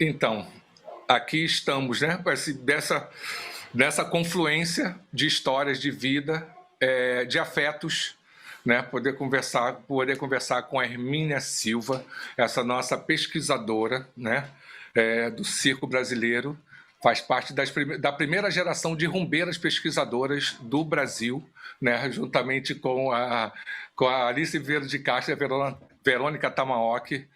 Então, aqui estamos, né? Dessa confluência de histórias de vida, de afetos, né? Poder conversar com a Hermínia Silva, essa nossa pesquisadora, né? Do circo brasileiro, faz parte da primeira geração de rumbeiras pesquisadoras do Brasil, né? Juntamente com a Alice Vieira de Castro e a Verônica Tamaoki,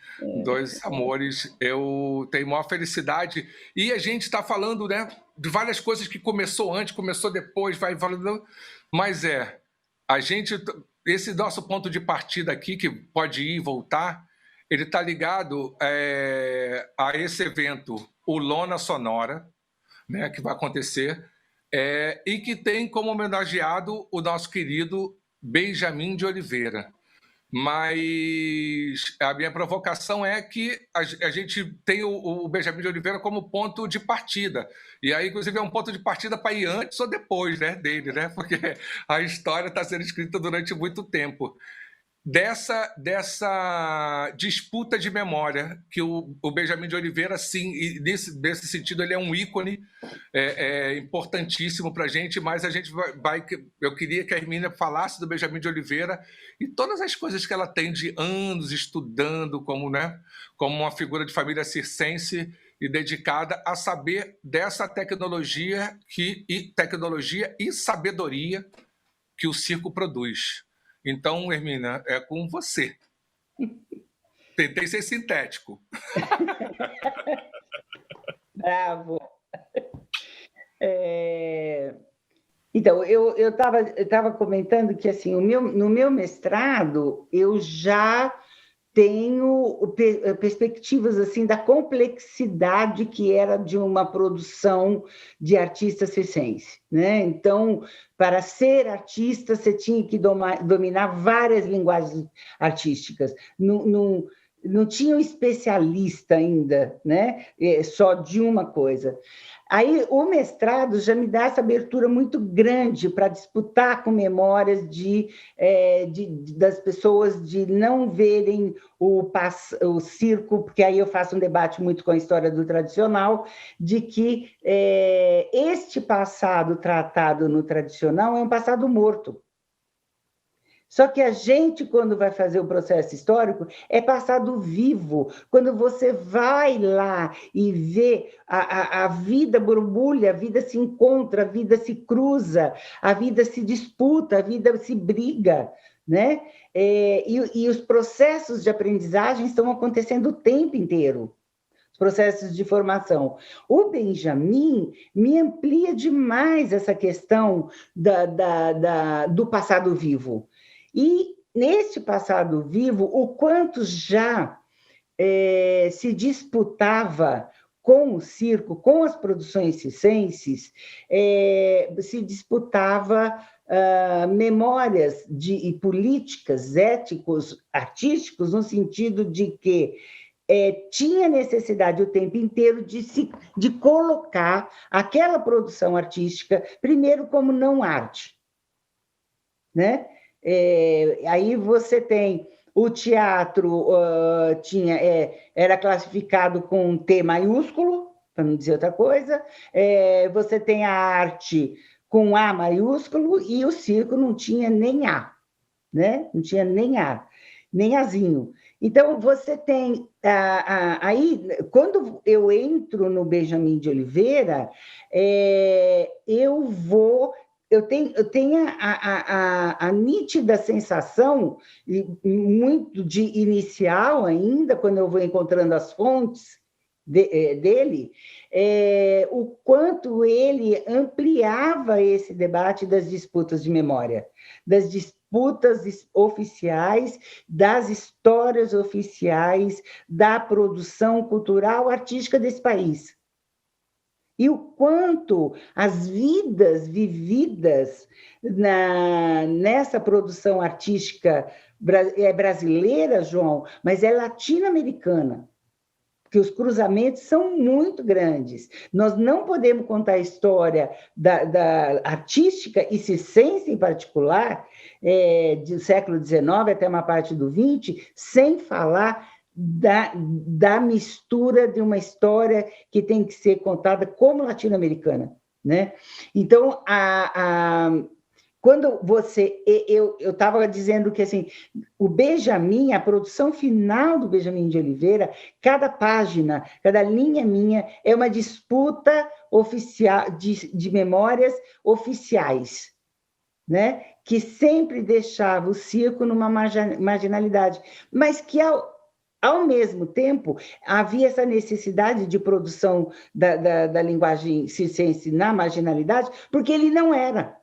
dois amores. Eu tenho maior felicidade. E a gente está falando, né, de várias coisas que começou antes, começou depois, vai falando. Mas esse nosso ponto de partida aqui, que pode ir e voltar, ele está ligado a esse evento, o Lona Sonora, né, que vai acontecer, e que tem como homenageado o nosso querido Benjamin de Oliveira. Mas a minha provocação é que a gente tem o Benjamin de Oliveira como ponto de partida. E aí, inclusive, é um ponto de partida para ir antes ou depois, né, dele, né? Porque a história está sendo escrita durante muito tempo. Dessa disputa de memória, que o Benjamin de Oliveira, sim, e nesse sentido, ele é um ícone importantíssimo para a gente, mas a gente eu queria que a Hermínia falasse do Benjamin de Oliveira e todas as coisas que ela tem de anos estudando como uma figura de família circense e dedicada a saber dessa tecnologia e sabedoria que o circo produz. Então, Hermínia, é com você. Tentei ser sintético. Bravo. Então, eu estava comentando que, assim, no meu mestrado, eu já tenho perspectivas assim da complexidade que era de uma produção de artista circense, né? Então, para ser artista, você tinha que dominar várias linguagens artísticas. Não tinha um especialista ainda, né? Só de uma coisa. Aí, o mestrado já me dá essa abertura muito grande para disputar com memórias das pessoas de não verem o circo, porque aí eu faço um debate muito com a história do tradicional, de que este passado tratado no tradicional é um passado morto. Só que a gente, quando vai fazer o processo histórico, é passado vivo. Quando você vai lá e vê a vida borbulha, a vida se encontra, a vida se cruza, a vida se disputa, a vida se briga, né? E os processos de aprendizagem estão acontecendo o tempo inteiro. Os processos de formação. O Benjamin me amplia demais essa questão do passado vivo. E, nesse passado vivo, o quanto já se disputava com o circo, com as produções circenses, se disputava memórias e políticas, éticos, artísticos, no sentido de que tinha necessidade o tempo inteiro de colocar aquela produção artística, primeiro, como não arte, né? Aí você tem o teatro, era classificado com T maiúsculo, para não dizer outra coisa, você tem a arte com A maiúsculo, e o circo não tinha nem A, né? Não tinha nem A, nem Azinho. Então, você tem... aí, quando eu entro no Benjamin de Oliveira, eu tenho a nítida sensação, muito de inicial ainda, quando eu vou encontrando as fontes dele, o quanto ele ampliava esse debate das disputas de memória, das disputas oficiais, das histórias oficiais, da produção cultural artística desse país. E o quanto as vidas vividas nessa produção artística brasileira, João, mas é latino-americana, porque os cruzamentos são muito grandes. Nós não podemos contar a história da artística e circense em particular, do século XIX até uma parte do XX, sem falar da mistura de uma história que tem que ser contada como latino-americana, né? Então, quando eu estava dizendo que assim, o Benjamin, a produção final do Benjamin de Oliveira, cada página, cada linha minha é uma disputa oficial de memórias oficiais, né? Que sempre deixava o circo numa marginalidade, mas que ao mesmo tempo, havia essa necessidade de produção da linguagem circense na marginalidade, porque ele não era.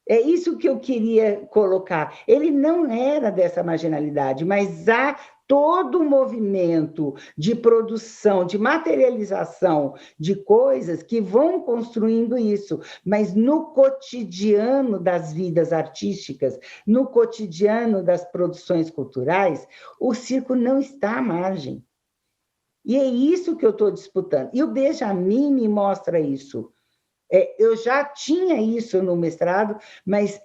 É isso que eu queria colocar. Ele não era dessa marginalidade, mas há todo um movimento de produção, de materialização de coisas que vão construindo isso, mas no cotidiano das vidas artísticas, no cotidiano das produções culturais, o circo não está à margem. E é isso que eu estou disputando. E o Benjamin me mostra isso. Eu já tinha isso no mestrado, mas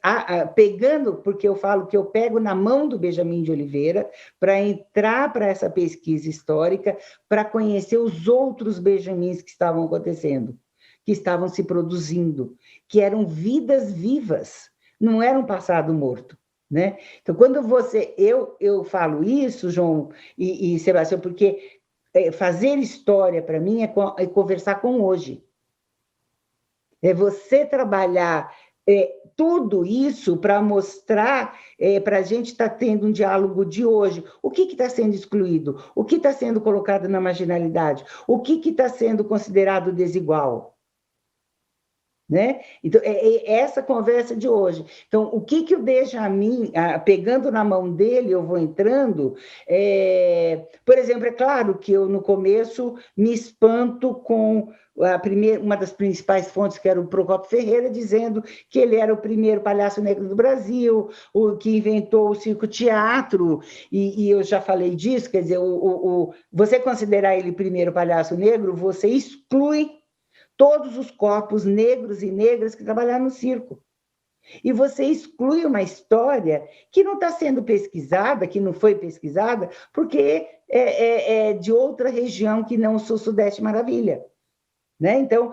pegando, porque eu falo que eu pego na mão do Benjamin de Oliveira para entrar para essa pesquisa histórica, para conhecer os outros Benjamins que estavam acontecendo, que estavam se produzindo, que eram vidas vivas, não era um passado morto, né? Então, quando eu falo isso, João e Sebastião, porque fazer história para mim é conversar com hoje. É você trabalhar tudo isso para mostrar, para a gente estar tendo um diálogo de hoje. O que está sendo excluído? O que está sendo colocado na marginalidade? O que está sendo considerado desigual? Né? Então, é essa conversa de hoje. Então, o que o Benjamin, pegando na mão dele, eu vou entrando, por exemplo, é claro que eu, no começo, me espanto com uma das principais fontes, que era o Procopio Ferreira, dizendo que ele era o primeiro palhaço negro do Brasil, o que inventou o circo-teatro, e eu já falei disso, quer dizer, você considerar ele primeiro palhaço negro, você exclui todos os corpos negros e negras que trabalharam no circo. E você exclui uma história que não está sendo pesquisada, que não foi pesquisada, porque é de outra região que não o Sul-Sudeste Maravilha. Né? Então,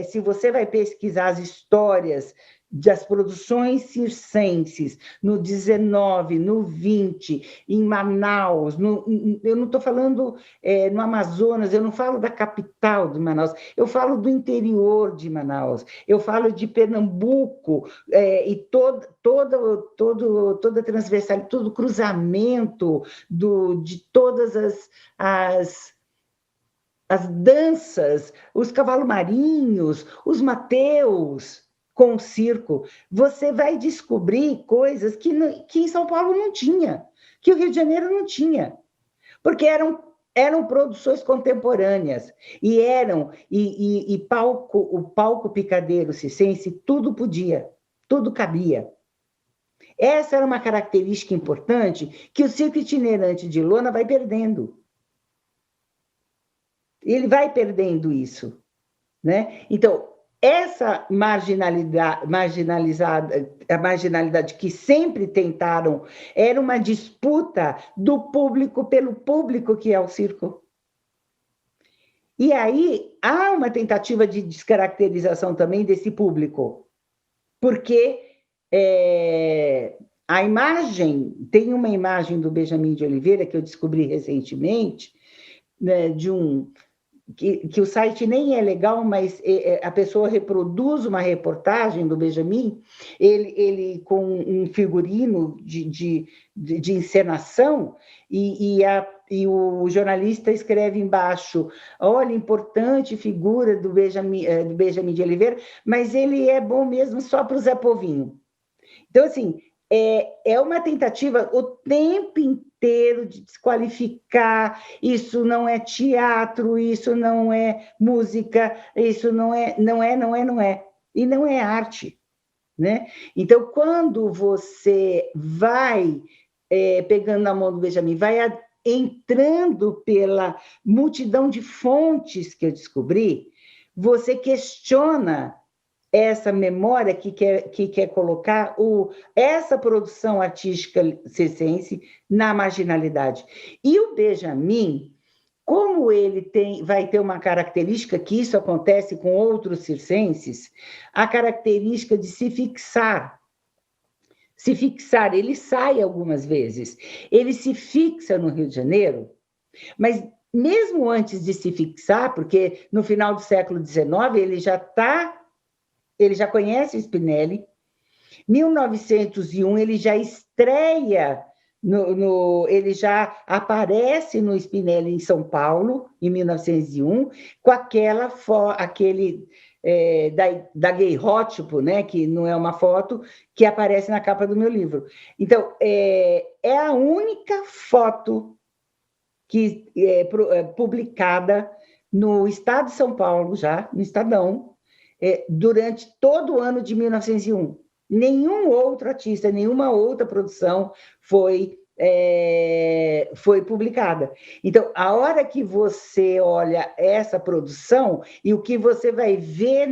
se você vai pesquisar as histórias das produções circenses no 19, no 20, em Manaus, eu não estou falando no Amazonas, eu não falo da capital de Manaus, eu falo do interior de Manaus, eu falo de Pernambuco, e toda a transversalidade, todo o cruzamento de todas as danças, os cavalos marinhos, os Mateus com o circo, você vai descobrir coisas que em São Paulo não tinha, que o Rio de Janeiro não tinha, porque eram produções contemporâneas, e o palco picadeiro circense, tudo podia, tudo cabia. Essa era uma característica importante que o circo itinerante de lona vai perdendo. Ele vai perdendo isso, né? Então, essa marginalidade que sempre tentaram, era uma disputa do público pelo público que é o circo. E aí há uma tentativa de descaracterização também desse público, porque a imagem, tem uma imagem do Benjamin de Oliveira que eu descobri recentemente, né, que o site nem é legal, mas a pessoa reproduz uma reportagem do Benjamin, ele com um figurino de encenação, e o jornalista escreve embaixo: olha, importante figura do Benjamin de Oliveira, mas ele é bom mesmo só para o Zé Povinho. Então, assim, é uma tentativa o tempo inteiro de desqualificar, isso não é teatro, isso não é música, isso não é, e não é arte, né? Então, quando você vai pegando na mão do Benjamin, vai entrando pela multidão de fontes que eu descobri, você questiona essa memória que quer colocar essa produção artística circense na marginalidade. E o Benjamin, como ele vai ter uma característica, que isso acontece com outros circenses, a característica de se fixar. Se fixar, ele sai algumas vezes, ele se fixa no Rio de Janeiro, mas mesmo antes de se fixar, porque no final do século XIX ele já conhece o Spinelli, 1901 ele já estreia, ele já aparece no Spinelli em São Paulo, em 1901, com aquele daguerreótipo, né, que não é uma foto, que aparece na capa do meu livro. Então, é a única foto que é publicada no Estado de São Paulo, já, no Estadão, durante todo o ano de 1901. Nenhum outro artista, nenhuma outra produção foi publicada. Então, a hora que você olha essa produção e o que você vai ver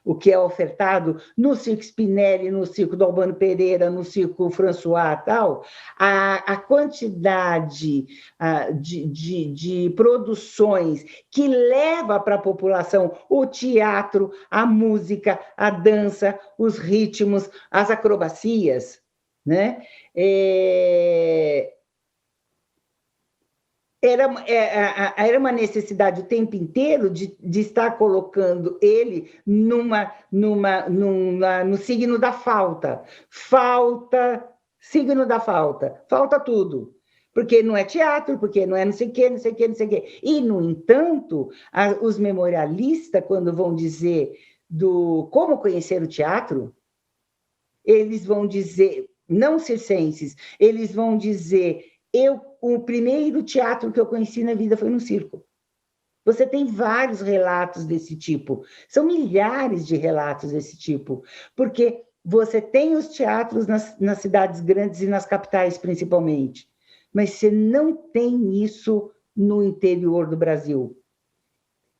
o que é ofertado no Circo Spinelli, no Circo do Albano Pereira, no Circo François e tal, a quantidade de produções que leva para a população o teatro, a música, a dança, os ritmos, as acrobacias, né? Era uma necessidade o tempo inteiro de estar colocando ele no signo da falta. Falta, signo da falta. Falta tudo. Porque não é teatro, porque não é não sei o quê, não sei o quê, não sei o quê. E, no entanto, os memorialistas, quando vão dizer do como conhecer o teatro, eles vão dizer, não circenses, eles vão dizer, o primeiro teatro que eu conheci na vida foi no circo. Você tem vários relatos desse tipo, são milhares de relatos desse tipo, porque você tem os teatros nas cidades grandes e nas capitais, principalmente, mas você não tem isso no interior do Brasil.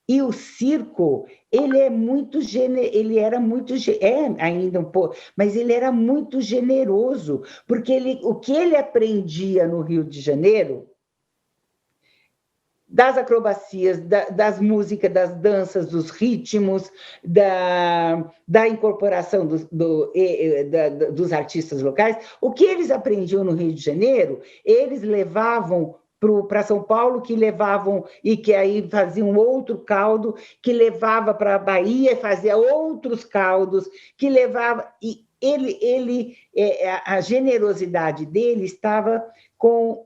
E o circo, ele era muito ainda um pouco, mas ele era muito generoso, porque o que ele aprendia no Rio de Janeiro, das acrobacias, das músicas, das danças, dos ritmos, da incorporação dos artistas locais, o que eles aprendiam no Rio de Janeiro, eles levavam para São Paulo, que levavam, e que aí faziam outro caldo, que levava para a Bahia e fazia outros caldos, que levava... E a generosidade dele estava com...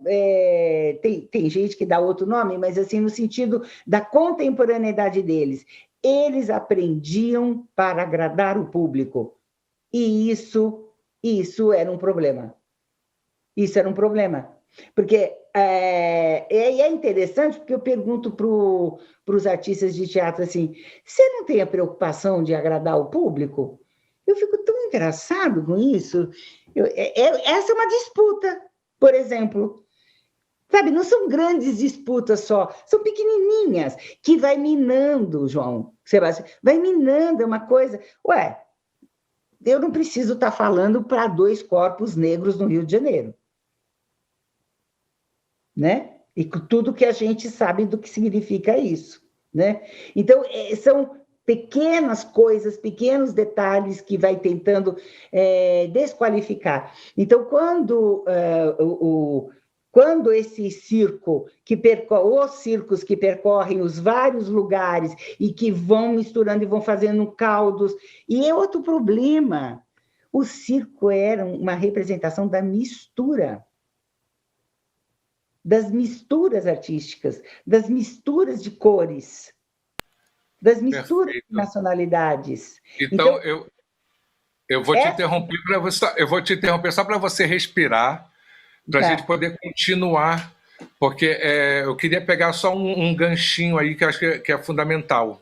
tem gente que dá outro nome, mas assim, no sentido da contemporaneidade deles. Eles aprendiam para agradar o público. E isso era um problema. Isso era um problema. Porque é interessante, porque eu pergunto para os artistas de teatro assim, você não tem a preocupação de agradar o público? Eu fico tão engraçado com isso. Essa é uma disputa, por exemplo. Sabe, não são grandes disputas só, são pequenininhas, que vai minando, João Sebastião, vai minando, é uma coisa... Ué, eu não preciso estar falando para 2 corpos negros no Rio de Janeiro. Né? E tudo que a gente sabe do que significa isso, né? Então, são pequenas coisas, pequenos detalhes que vai tentando desqualificar. Então, quando esse circo, os circos que percorrem os vários lugares e que vão misturando e vão fazendo caldos, e é outro problema, o circo era uma representação da mistura, das misturas artísticas, das misturas de cores, das misturas de nacionalidades. Então eu vou te interromper só para você respirar, para a gente poder continuar, porque eu queria pegar só um ganchinho aí que eu acho que é fundamental,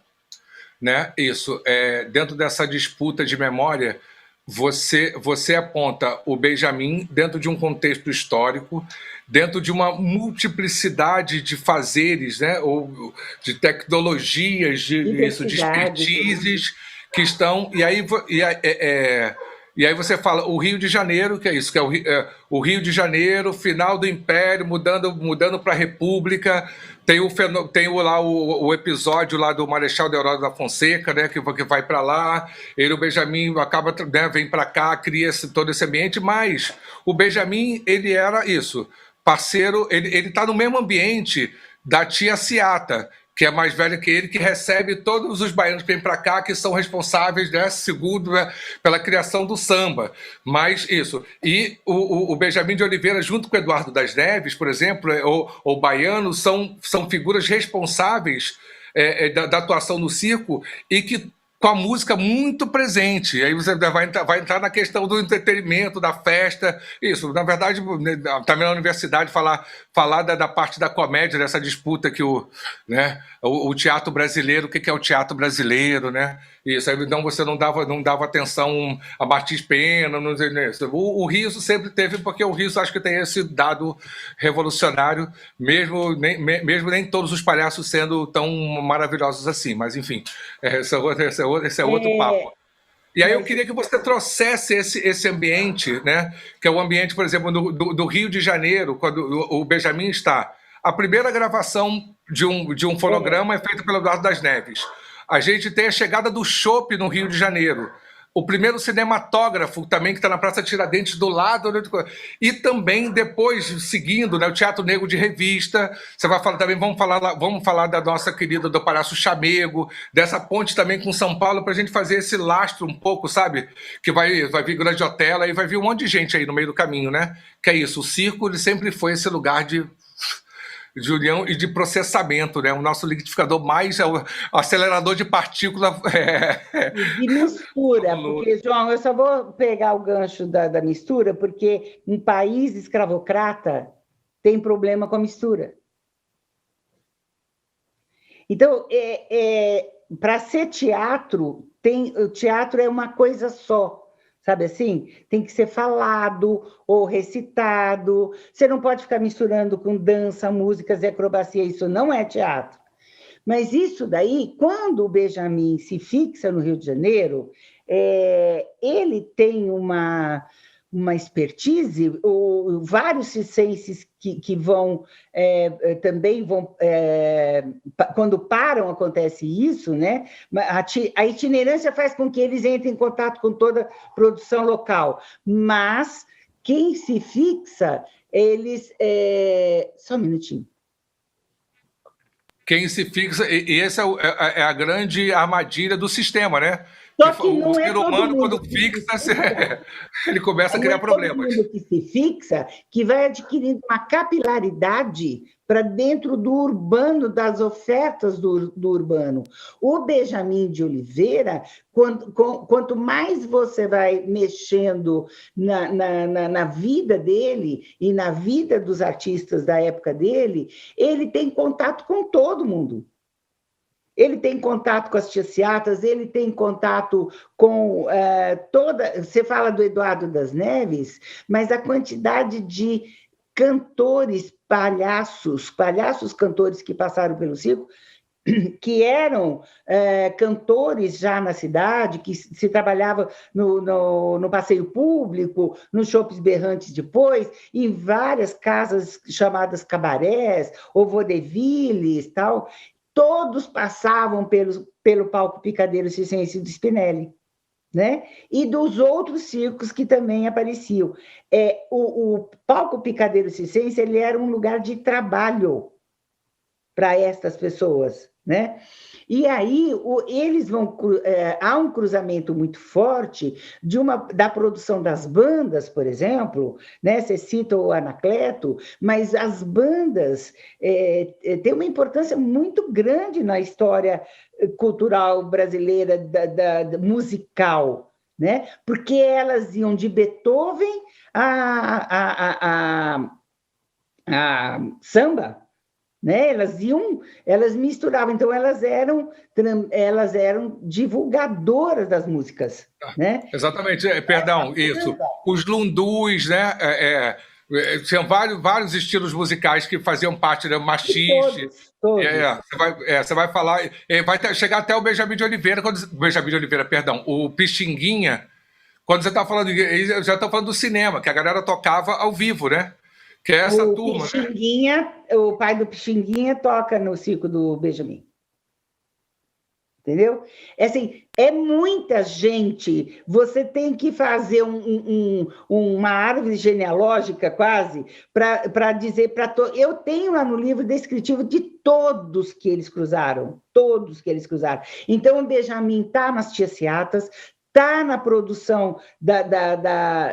né? Isso, dentro dessa disputa de memória, você aponta o Benjamin dentro de um contexto histórico, dentro de uma multiplicidade de fazeres, né? Ou de tecnologias, de expertises que estão... E aí você fala o Rio de Janeiro, que é isso, que é o Rio de Janeiro, final do Império, mudando para a República. Tem lá o episódio lá do Marechal Deodoro da Fonseca, né, que vai para lá. O Benjamin acaba, né, vem para cá, cria todo esse ambiente, mas o Benjamin, ele era isso, parceiro, ele está no mesmo ambiente da tia Ciata, que é mais velha que ele, que recebe todos os baianos que vêm para cá, que são responsáveis, né, segundo, né, pela criação do samba. Mas isso. E o Benjamin de Oliveira, junto com o Eduardo das Neves, por exemplo, ou baiano, são figuras responsáveis da atuação no circo e que com a música muito presente. Aí você vai entrar na questão do entretenimento, da festa. Isso, na verdade, também na universidade, falar da parte da comédia, dessa disputa que o teatro brasileiro, o que é o teatro brasileiro, né? Isso, aí então você não dava atenção a Martins Pena, não sei, né? O riso sempre teve, porque o riso acho que tem esse dado revolucionário, mesmo nem todos os palhaços sendo tão maravilhosos assim, mas enfim, esse é outro papo. E aí eu queria que você trouxesse esse ambiente, né? Que é o ambiente, por exemplo, do Rio de Janeiro, quando o Benjamin está. A primeira gravação de um fonograma é feita pelo Eduardo das Neves. A gente tem a chegada do chopp no Rio de Janeiro. O primeiro cinematógrafo também, que está na Praça Tiradentes, do lado. E também, depois, seguindo, né, o Teatro Negro de Revista. Você vai falar também, vamos falar da nossa querida do Palhaço Chamego, dessa ponte também com São Paulo, para a gente fazer esse lastro um pouco, sabe? Que vai vir Grande Otelo, e vai vir um monte de gente aí no meio do caminho, né? Que é isso, o circo ele sempre foi esse lugar de união e de processamento, né? O nosso liquidificador mais é o acelerador de partícula. De mistura, porque, João, eu só vou pegar o gancho da mistura, porque um país escravocrata tem problema com a mistura. Então, para ser teatro, o teatro é uma coisa só. Sabe assim? Tem que ser falado ou recitado. Você não pode ficar misturando com dança, músicas e acrobacia. Isso não é teatro. Mas isso daí, quando o Benjamin se fixa no Rio de Janeiro, ele tem uma expertise, vários circenses que vão também vão quando param acontece isso, né? A itinerância faz com que eles entrem em contato com toda a produção local, mas quem se fixa, eles só um minutinho. Quem se fixa, e essa é a grande armadilha do sistema, né? Só que não o ser humano, quando fixa, ele começa a criar problemas. Todo mundo que se fixa, que vai adquirindo uma capilaridade para dentro do urbano, das ofertas do urbano. O Benjamin de Oliveira, quanto mais você vai mexendo na vida dele e na vida dos artistas da época dele, ele tem contato com todo mundo. Ele tem contato com as tiaciatas, ele tem contato com toda... Você fala do Eduardo das Neves, mas a quantidade de cantores, palhaços cantores que passaram pelo circo, que eram cantores já na cidade, que se trabalhava no passeio público, nos shoppings berrantes depois, em várias casas chamadas cabarés, ou vaudevilles, tal... Todos passavam pelo palco Picadeiro Circense do Spinelli, né? E dos outros circos que também apareciam. O palco Picadeiro Circense ele era um lugar de trabalho para estas pessoas, né? E aí eles vão há um cruzamento muito forte da produção das bandas, por exemplo, né? Você cita o Anacleto, mas as bandas têm uma importância muito grande na história cultural brasileira musical, né? Porque elas iam de Beethoven a samba. Né? Elas misturavam, então elas eram divulgadoras das músicas, né? Exatamente, perdão, isso. Os lundus, né? Tinham vários estilos musicais que faziam parte, né? Machixe. Todos. Você vai falar, chegar até o Benjamin de Oliveira, Benjamin de Oliveira, perdão, o Pixinguinha, quando você está falando, eu já estou falando do cinema, que a galera tocava ao vivo, né? Que é essa turma, Pixinguinha, né? O pai do Pixinguinha toca no circo do Benjamin. Entendeu? É assim, é muita gente. Você tem que fazer uma árvore genealógica quase para dizer para todos. Eu tenho lá no livro descritivo de todos que eles cruzaram, todos que eles cruzaram. Então, o Benjamin está nas Tias-Seatas, está na produção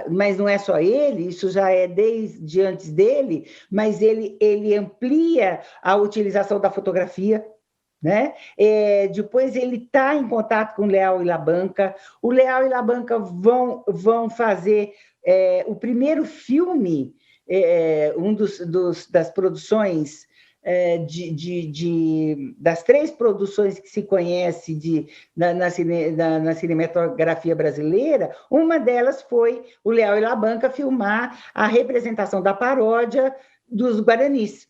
mas não é só ele, isso já é desde antes dele, mas ele amplia a utilização da fotografia. Né? Depois ele está em contato com o Leal e Labanca. O Leal e Labanca vão fazer o primeiro filme, das produções, das 3 produções que se conhece na cinematografia brasileira. Uma delas foi o Leal e Labanca filmar a representação da paródia dos Guaranis.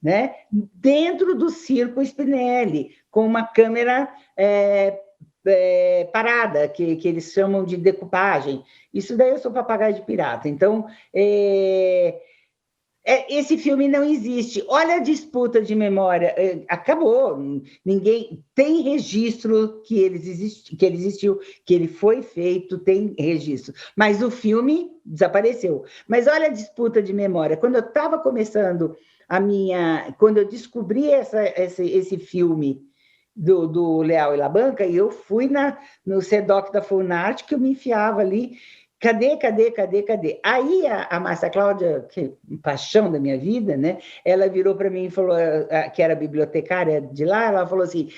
Né? Dentro do Circo Spinelli, com uma câmera parada, que eles chamam de decupagem. Isso daí eu sou papagaio de pirata. Então, esse filme não existe. Olha a disputa de memória. Acabou. Ninguém tem registro que ele existiu, que ele foi feito, tem registro. Mas o filme desapareceu. Mas olha a disputa de memória. Quando eu estava começando quando eu descobri esse filme do Leal e Labanca, e eu fui no CEDOC da Funarte, que eu me enfiava ali, cadê? Aí a Márcia Cláudia, que é paixão da minha vida, né? Ela virou para mim e falou, que era bibliotecária de lá, ela falou assim,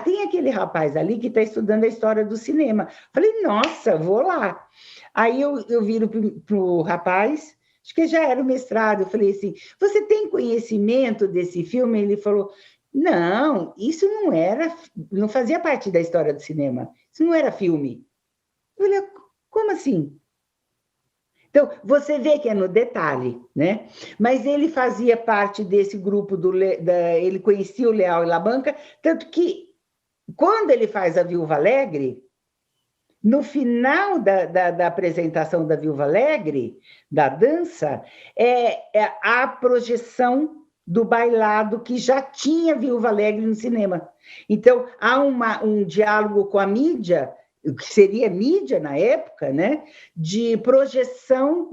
tem aquele rapaz ali que está estudando a história do cinema. Falei, nossa, vou lá. Aí eu viro para o rapaz, acho que já era o mestrado. Eu falei assim, você tem conhecimento desse filme? Ele falou, não, isso não fazia parte da história do cinema. Isso não era filme. Eu falei, como assim? Então, você vê que é no detalhe, né? Mas ele fazia parte desse grupo, ele conhecia o Leal e Labanca, tanto que, quando ele faz a Viúva Alegre, no final da apresentação da Viúva Alegre, da dança, a projeção do bailado que já tinha Viúva Alegre no cinema. Então, há um diálogo com a mídia, que seria mídia na época, né? De projeção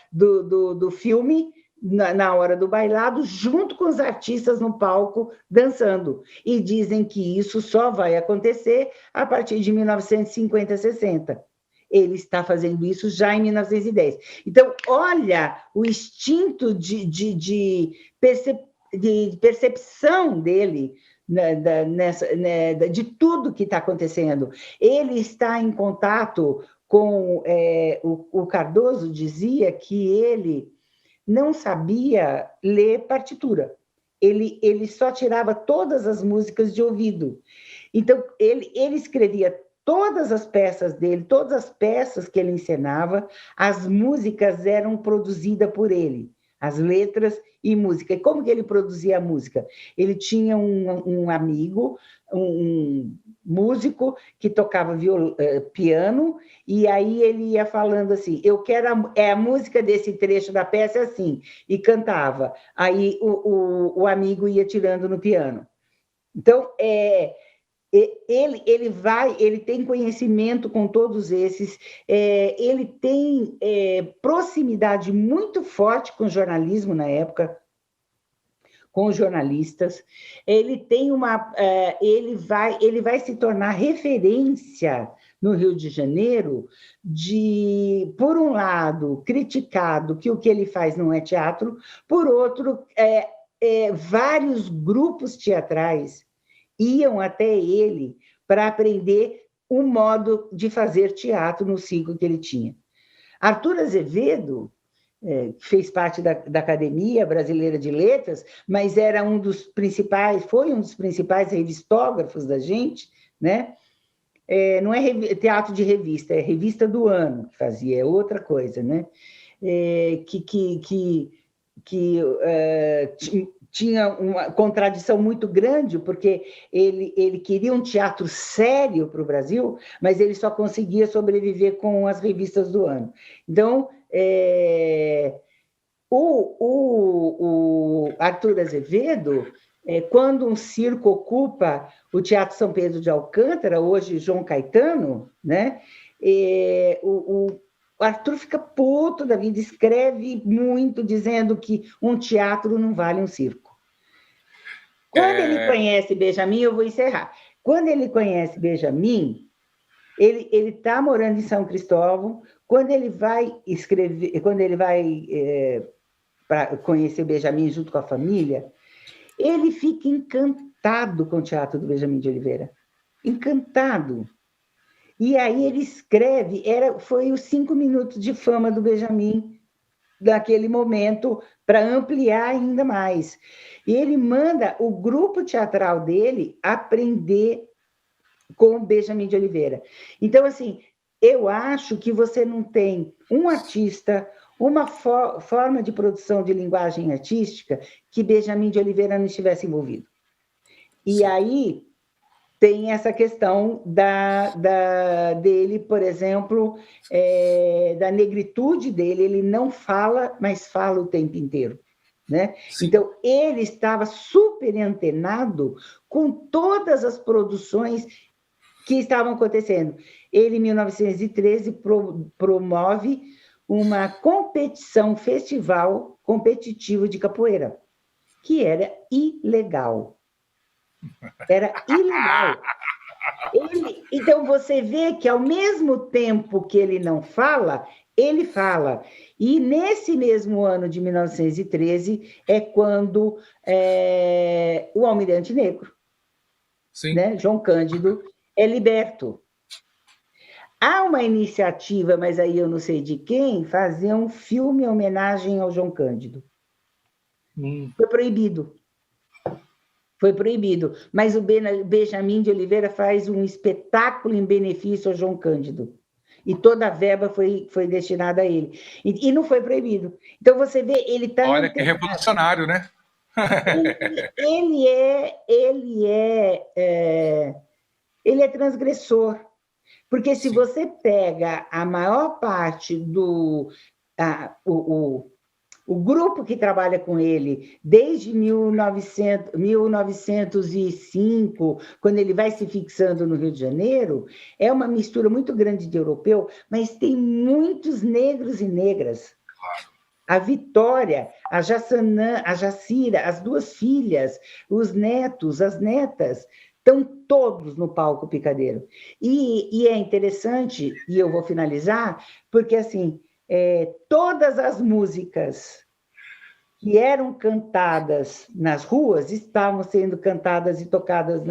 do filme na hora do bailado, junto com os artistas no palco dançando. E dizem que isso só vai acontecer a partir de 1950, 60. Ele está fazendo isso já em 1910. Então, olha o instinto de percepção dele de tudo que está acontecendo. Ele está em contato com... o Cardoso dizia que ele não sabia ler partitura. Ele só tirava todas as músicas de ouvido. Então, ele escrevia todas as peças dele, todas as peças que ele encenava, as músicas eram produzidas por ele, as letras e música. E como que ele produzia a música? Ele tinha um amigo, um músico que tocava piano, e aí ele ia falando assim, eu quero a música desse trecho da peça assim, e cantava. Aí o amigo ia tirando no piano. Então, ele tem conhecimento com todos esses, ele tem proximidade muito forte com o jornalismo na época, com os jornalistas. Ele tem ele vai se tornar referência no Rio de Janeiro por um lado, criticado que o que ele faz não é teatro, por outro, vários grupos teatrais iam até ele para aprender o modo de fazer teatro no ciclo que ele tinha. Arthur Azevedo fez parte da Academia Brasileira de Letras, mas foi um dos principais revistógrafos da gente, né? Não é teatro de revista, é revista do ano que fazia, é outra coisa, né? tinha uma contradição muito grande, porque ele queria um teatro sério para o Brasil, mas ele só conseguia sobreviver com as revistas do ano. Então, o Arthur Azevedo, quando um circo ocupa o Teatro São Pedro de Alcântara, hoje João Caetano, né? O Arthur fica puto da vida, escreve muito, dizendo que um teatro não vale um circo. Quando ele conhece Benjamin, eu vou encerrar. Quando ele conhece Benjamin, ele está morando em São Cristóvão. Quando ele vai escrever, quando ele vai para conhecer o Benjamin junto com a família, ele fica encantado com o teatro do Benjamin de Oliveira. Encantado. E aí ele escreve, foi os 5 minutos de fama do Benjamin naquele momento, para ampliar ainda mais. E ele manda o grupo teatral dele aprender com o Benjamin de Oliveira. Então, assim, eu acho que você não tem um artista, uma forma de produção de linguagem artística que Benjamin de Oliveira não estivesse envolvido. E Sim. Aí tem essa questão dele, por exemplo, da negritude dele. Ele não fala, mas fala o tempo inteiro. Né? Então, ele estava super antenado com todas as produções que estavam acontecendo. Ele, em 1913, promove uma competição, festival competitivo de capoeira, que era ilegal. Era ilegal. Então, você vê que, ao mesmo tempo que ele não fala, ele fala. E, nesse mesmo ano de 1913, é quando o Almirante Negro, né, João Cândido, é liberto. Há uma iniciativa, mas aí eu não sei de quem, fazer um filme em homenagem ao João Cândido. Foi proibido. Foi proibido. Mas o Benjamin de Oliveira faz um espetáculo em benefício ao João Cândido. E toda a verba foi destinada a ele. E não foi proibido. Então, você vê, ele está... Olha, que revolucionário, né? Ele é transgressor. Porque se Sim. você pega a maior parte o grupo que trabalha com ele desde 1905, quando ele vai se fixando no Rio de Janeiro, é uma mistura muito grande de europeu, mas tem muitos negros e negras. Claro. A Vitória, a Jassanã, a Jacira, as 2 filhas, os netos, as netas, estão todos no palco picadeiro. E é interessante, e eu vou finalizar, porque, assim, todas as músicas que eram cantadas nas ruas estavam sendo cantadas e tocadas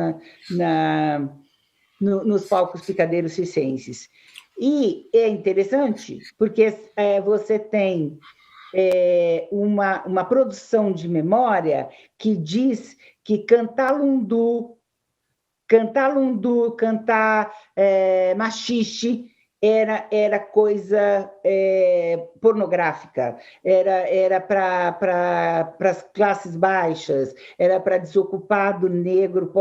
nos palcos picadeiros circenses. E é interessante, porque você tem uma produção de memória que diz que cantar lundu, cantar machixe, era coisa pornográfica, era para as classes baixas, era para desocupado, negro,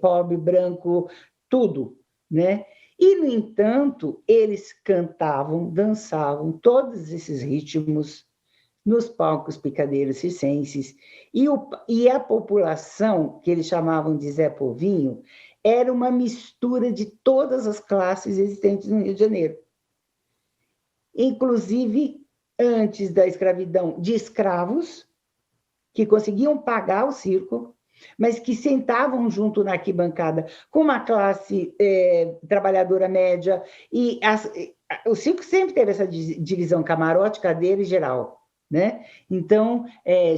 pobre, branco, tudo, né? E, no entanto, eles cantavam, dançavam todos esses ritmos nos palcos picadeiros circenses, e a população, que eles chamavam de Zé Povinho, era uma mistura de todas as classes existentes no Rio de Janeiro. Inclusive, antes da escravidão, de escravos, que conseguiam pagar o circo, mas que sentavam junto na arquibancada com uma classe trabalhadora média, e o circo sempre teve essa divisão camarote, cadeira e geral. Né? Então,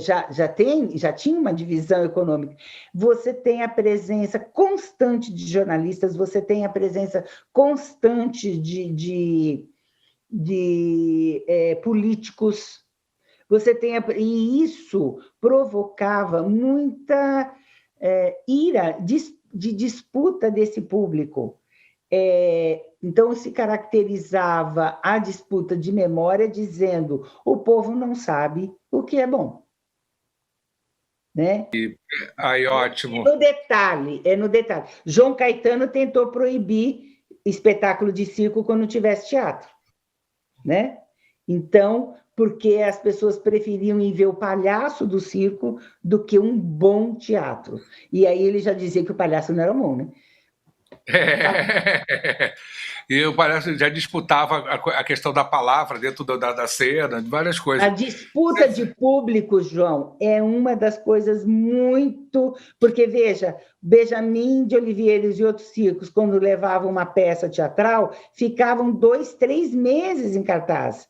já tinha uma divisão econômica. Você tem a presença constante de jornalistas, você tem a presença constante de políticos, e isso provocava muita ira de disputa desse público. Então, se caracterizava a disputa de memória dizendo o povo não sabe o que é bom. Né? Aí, ótimo. É no detalhe. João Caetano tentou proibir espetáculo de circo quando tivesse teatro. Né? Então, porque as pessoas preferiam ir ver o palhaço do circo do que um bom teatro. E aí ele já dizia que o palhaço não era bom, né? E eu parece já disputava a questão da palavra dentro da cena, de várias coisas. A disputa de público, João, é uma das coisas muito... Porque, veja, Benjamin de Oliveiros e outros circos, quando levavam uma peça teatral, ficavam 2, 3 meses em cartaz.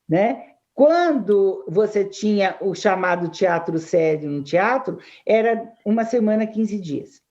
Né? Quando você tinha o chamado teatro sério no teatro, era 1 semana, 15 dias.